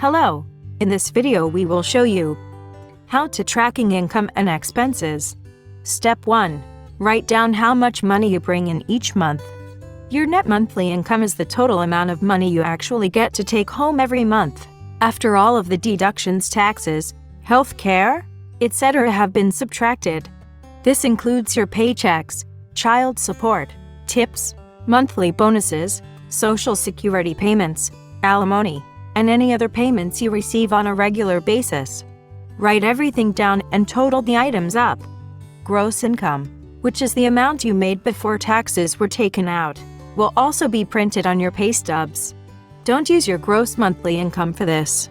Hello! In this video we will show you how to tracking income and expenses. Step 1. Write down how much money you bring in each month. Your net monthly income is the total amount of money you actually get to take home every month, after all of the deductions, taxes, health care, etc. have been subtracted. This includes your paychecks, child support, tips, monthly bonuses, social security payments, alimony, and any other payments you receive on a regular basis. Write everything down and total the items up. Gross income, which is the amount you made before taxes were taken out, will also be printed on your pay stubs. Don't use your gross monthly income for this.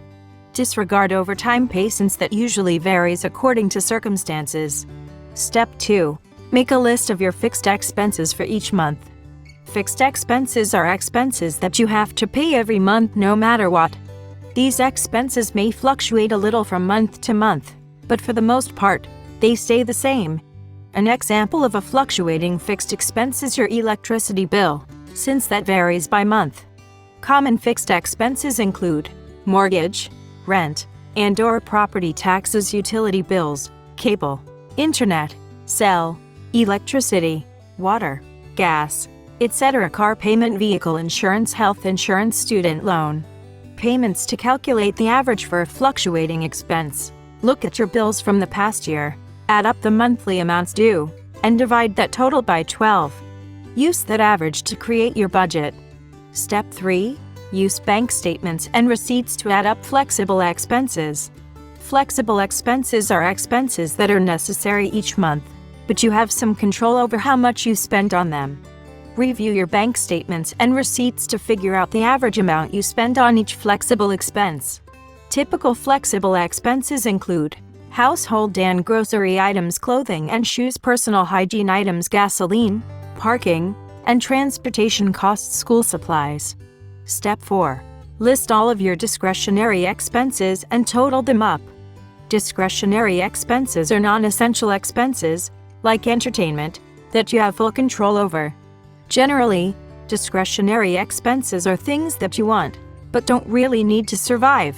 Disregard overtime pay since that usually varies according to circumstances. Step 2. Make a list of your fixed expenses for each month. Fixed expenses are expenses that you have to pay every month no matter what. These expenses may fluctuate a little from month to month, but for the most part, they stay the same. An example of a fluctuating fixed expense is your electricity bill, since that varies by month. Common fixed expenses include mortgage, rent, and/or property taxes, utility bills, cable, internet, cell, electricity, water, gas, etc. Car payment, vehicle insurance, health insurance, student loan payments. To calculate the average for a fluctuating expense, look at your bills from the past year, add up the monthly amounts due, and divide that total by 12. Use that average to create your budget. Step 3. Use bank statements and receipts to add up flexible expenses. Flexible expenses are expenses that are necessary each month, but you have some control over how much you spend on them. Review your bank statements and receipts to figure out the average amount you spend on each flexible expense. Typical flexible expenses include household and grocery items, clothing and shoes, personal hygiene items, gasoline, parking, and transportation costs, school supplies. Step 4. List all of your discretionary expenses and total them up. Discretionary expenses are non-essential expenses, like entertainment, that you have full control over. Generally, discretionary expenses are things that you want, but don't really need to survive.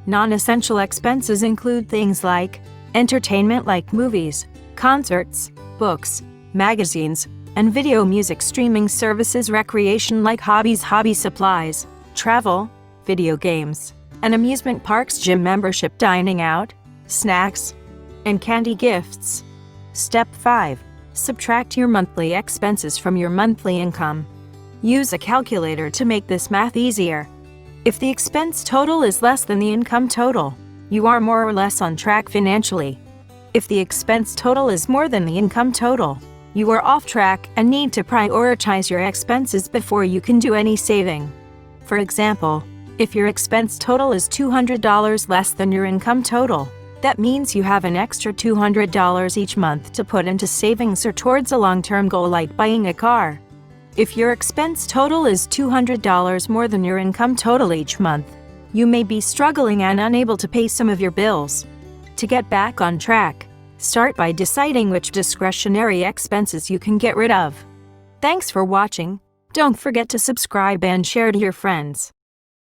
Non-essential expenses include things like entertainment, like movies, concerts, books, magazines, and video music, streaming services, recreation like hobbies, hobby supplies, travel, video games, and amusement parks, gym membership, dining out, snacks, and candy gifts. Step 5. Subtract your monthly expenses from your monthly income. Use a calculator to make this math easier. If the expense total is less than the income total, you are more or less on track financially. If the expense total is more than the income total, you are off track and need to prioritize your expenses before you can do any saving. For example, if your expense total is $200 less than your income total, that means you have an extra $200 each month to put into savings or towards a long-term goal like buying a car. If your expense total is $200 more than your income total each month, you may be struggling and unable to pay some of your bills. To get back on track, start by deciding which discretionary expenses you can get rid of. Thanks for watching. Don't forget to subscribe and share to your friends.